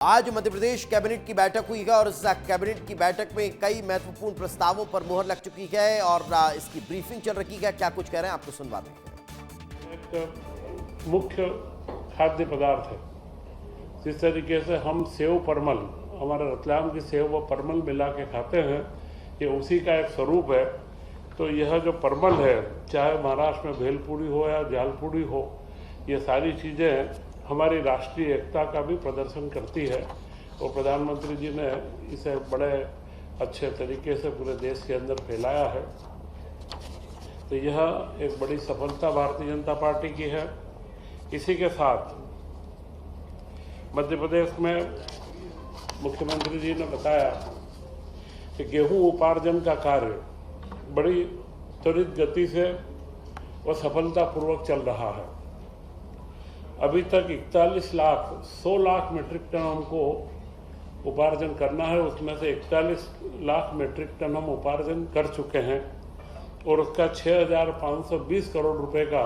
आज मध्य प्रदेश कैबिनेट की बैठक हुई है और इस कैबिनेट की बैठक में कई महत्वपूर्ण प्रस्तावों पर मुहर लग चुकी है और इसकी ब्रीफिंग चल रही है। क्या कुछ कह रहे हैं आपको सुनवाते हैं। एक मुख्य खाद्य पदार्थ है। जिस तरीके से हम सेव परमल, हमारे रतलाम की सेव व परमल मिला के खाते हैं, ये उसी का एक स्वरूप है। तो यह जो परमल है, चाहे महाराष्ट्र में भेलपूरी हो या जालपूरी हो, ये सारी चीज़ें हमारी राष्ट्रीय एकता का भी प्रदर्शन करती है। और प्रधानमंत्री जी ने इसे बड़े अच्छे तरीके से पूरे देश के अंदर फैलाया है। तो यह एक बड़ी सफलता भारतीय जनता पार्टी की है। इसी के साथ मध्य प्रदेश में मुख्यमंत्री जी ने बताया कि गेहूं उपार्जन का कार्य बड़ी त्वरित गति से व सफलतापूर्वक चल रहा है। अभी तक 100 लाख मीट्रिक टन हमको उपार्जन करना है। उसमें से 41 लाख मीट्रिक टन हम उपार्जन कर चुके हैं और उसका 6,520 करोड़ रुपए का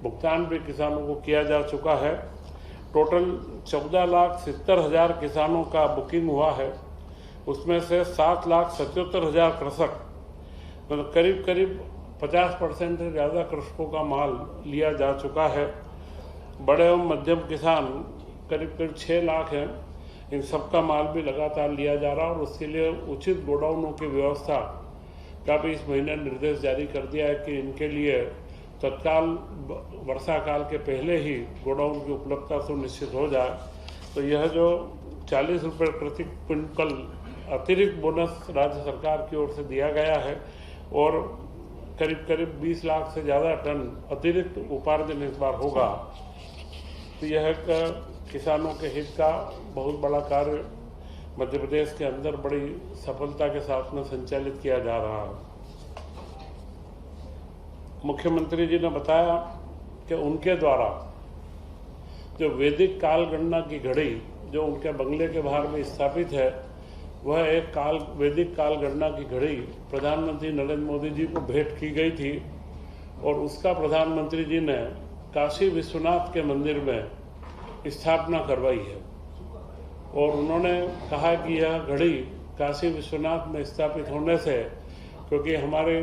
भुगतान भी किसानों को किया जा चुका है। टोटल 14,70,000 किसानों का बुकिंग हुआ है। उसमें से 7,77,000 कृषक, मतलब करीब 50% से ज़्यादा कृषकों का माल लिया जा चुका है। बड़े एवं मध्यम किसान करीब 6 लाख हैं। इन सबका माल भी लगातार लिया जा रहा है और उसके लिए उचित गोडाउनों की व्यवस्था का भी इस महीने निर्देश जारी कर दिया है कि इनके लिए तत्काल वर्षा काल के पहले ही गोडाउन की उपलब्धता सुनिश्चित हो जाए। तो यह जो 40 रुपये प्रति क्विंटल अतिरिक्त बोनस राज्य सरकार की ओर से दिया गया है और करीब 20 लाख से ज़्यादा टन अतिरिक्त उपार्जन इस बार होगा। तो यह किसानों के हित का बहुत बड़ा कार्य मध्य प्रदेश के अंदर बड़ी सफलता के साथ में संचालित किया जा रहा है। मुख्यमंत्री जी ने बताया कि उनके द्वारा जो वैदिक काल गणना की घड़ी जो उनके बंगले के बाहर में स्थापित है, वह एक वैदिक काल गणना की घड़ी प्रधानमंत्री नरेंद्र मोदी जी को भेंट की गई थी और उसका प्रधानमंत्री जी ने काशी विश्वनाथ के मंदिर में स्थापना करवाई है। और उन्होंने कहा कि यह घड़ी काशी विश्वनाथ में स्थापित होने से, क्योंकि हमारे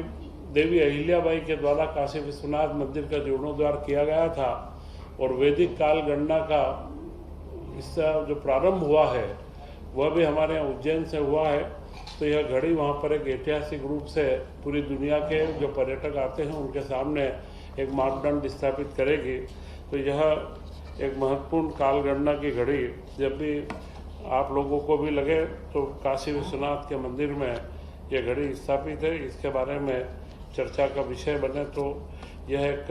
देवी अहिल्याबाई के द्वारा काशी विश्वनाथ मंदिर का जीर्णोद्धार किया गया था और वैदिक काल गणना का इसका जो प्रारंभ हुआ है वह भी हमारे यहाँ उज्जैन से हुआ है। तो यह घड़ी वहाँ पर एक ऐतिहासिक रूप से पूरी दुनिया के जो पर्यटक आते हैं उनके सामने एक मापदंड स्थापित करेगी। तो यह एक महत्वपूर्ण काल गणना की घड़ी जब भी आप लोगों को भी लगे तो काशी विश्वनाथ के मंदिर में यह घड़ी स्थापित है, इसके बारे में चर्चा का विषय बने। तो यह एक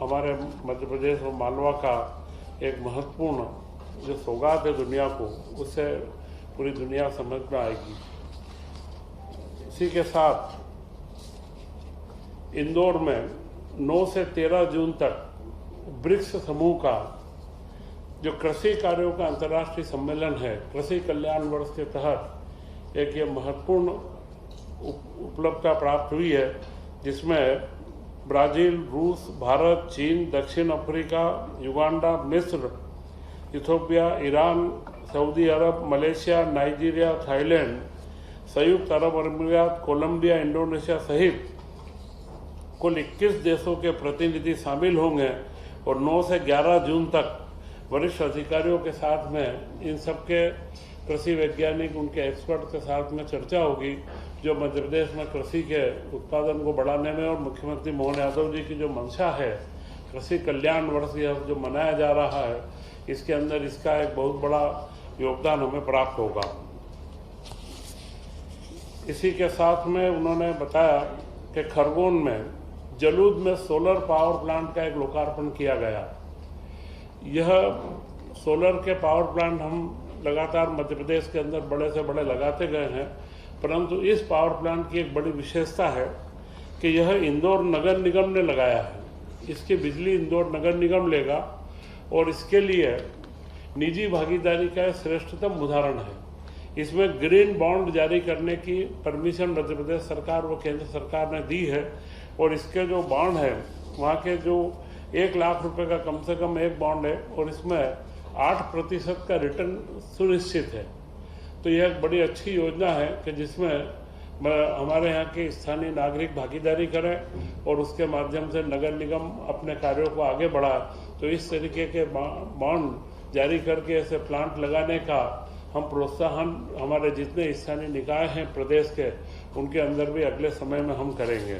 हमारे मध्य प्रदेश और मालवा का एक महत्वपूर्ण जो सौगात है दुनिया को, उससे पूरी दुनिया समझ में आएगी। इसी के साथ इंदौर में 9 से 13 जून तक ब्रिक्स समूह का जो कृषि कार्यों का अंतर्राष्ट्रीय सम्मेलन है, कृषि कल्याण वर्ष के तहत एक ये महत्वपूर्ण उपलब्धता प्राप्त हुई है, जिसमें ब्राज़ील, रूस, भारत, चीन, दक्षिण अफ्रीका, युगांडा, मिस्र, इथियोपिया, ईरान, सऊदी अरब, मलेशिया, नाइजीरिया, थाईलैंड, संयुक्त अरब अमीरात, कोलंबिया, इंडोनेशिया सहित कुल 21 देशों के प्रतिनिधि शामिल होंगे और 9 से 11 जून तक वरिष्ठ अधिकारियों के साथ में इन सबके कृषि वैज्ञानिक, उनके एक्सपर्ट के साथ में चर्चा होगी, जो मध्य प्रदेश में कृषि के उत्पादन को बढ़ाने में और मुख्यमंत्री मोहन यादव जी की जो मंशा है कृषि कल्याण वर्ष यह जो मनाया जा रहा है, इसके अंदर इसका एक बहुत बड़ा योगदान हमें प्राप्त होगा। इसी के साथ में उन्होंने बताया कि खरगोन में जलूद में सोलर पावर प्लांट का एक लोकार्पण किया गया। यह सोलर के पावर प्लांट हम लगातार मध्य प्रदेश के अंदर बड़े से बड़े लगाते गए हैं, परंतु इस पावर प्लांट की एक बड़ी विशेषता है कि यह इंदौर नगर निगम ने लगाया है। इसकी बिजली इंदौर नगर निगम लेगा और इसके लिए निजी भागीदारी का श्रेष्ठतम उदाहरण है। इसमें ग्रीन बॉन्ड जारी करने की परमिशन मध्य प्रदेश सरकार व केंद्र सरकार ने दी है और इसके जो बॉन्ड है वहाँ के जो 1 लाख रुपए का कम से कम एक बॉन्ड है और इसमें 8% का रिटर्न सुनिश्चित है। तो यह एक बड़ी अच्छी योजना है कि जिसमें हमारे यहाँ के स्थानीय नागरिक भागीदारी करें और उसके माध्यम से नगर निगम अपने कार्यों को आगे बढ़ाए। तो इस तरीके के बॉन्ड जारी करके ऐसे प्लांट लगाने का हम प्रोत्साहन हमारे जितने स्थानीय निकाय हैं प्रदेश के, उनके अंदर भी अगले समय में हम करेंगे।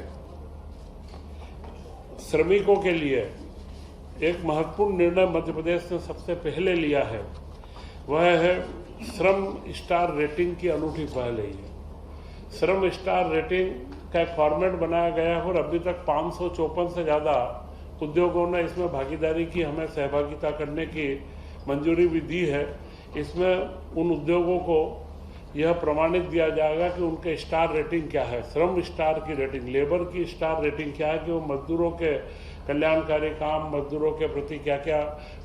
श्रमिकों के लिए एक महत्वपूर्ण निर्णय मध्य प्रदेश ने सबसे पहले लिया है, वह है श्रम स्टार रेटिंग की अनूठी पहल है। श्रम स्टार रेटिंग का एक फॉर्मेट बनाया गया है और अभी तक 554 से ज़्यादा उद्योगों ने इसमें भागीदारी की, हमें सहभागिता करने की मंजूरी भी दी है। इसमें उन उद्योगों को यह प्रमाणित दिया जाएगा कि उनके स्टार रेटिंग क्या है। श्रम स्टार की रेटिंग, लेबर की स्टार रेटिंग क्या है कि वो मजदूरों के कल्याणकारी काम, मजदूरों के प्रति क्या क्या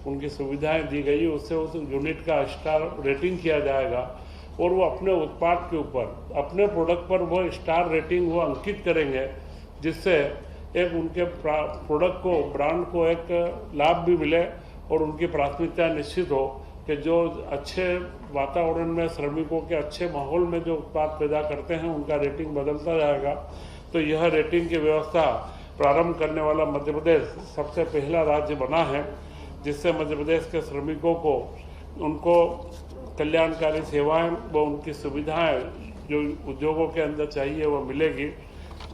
उनकी सुविधाएं दी गई, उससे उस यूनिट का स्टार रेटिंग किया जाएगा और वो अपने उत्पाद के ऊपर, अपने प्रोडक्ट पर वो स्टार रेटिंग वो अंकित करेंगे, जिससे एक उनके प्रोडक्ट को, ब्रांड को एक लाभ भी मिले और उनकी प्राथमिकता निश्चित हो कि जो अच्छे वातावरण में, श्रमिकों के अच्छे माहौल में जो उत्पाद पैदा करते हैं उनका रेटिंग बदलता जाएगा। तो यह रेटिंग की व्यवस्था प्रारंभ करने वाला मध्य प्रदेश सबसे पहला राज्य बना है, जिससे मध्य प्रदेश के श्रमिकों को उनको कल्याणकारी सेवाएं व उनकी सुविधाएं जो उद्योगों के अंदर चाहिए वो मिलेगी।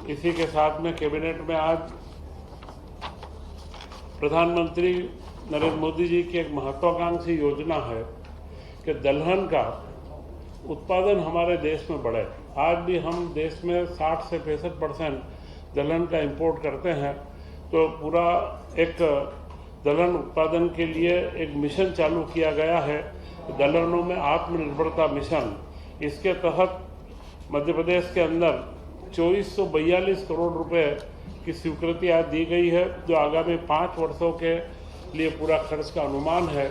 इसी के साथ में कैबिनेट में आज प्रधानमंत्री नरेंद्र मोदी जी की एक महत्वाकांक्षी योजना है कि दलहन का उत्पादन हमारे देश में बढ़े। आज भी हम देश में 60 से 65% दलहन का इंपोर्ट करते हैं। तो पूरा एक दलहन उत्पादन के लिए एक मिशन चालू किया गया है, दलहनों में आत्मनिर्भरता मिशन। इसके तहत मध्य प्रदेश के अंदर 2442 करोड़ रुपए की स्वीकृति आज दी गई है, जो आगामी 5 वर्षों के लिए पूरा खर्च का अनुमान है।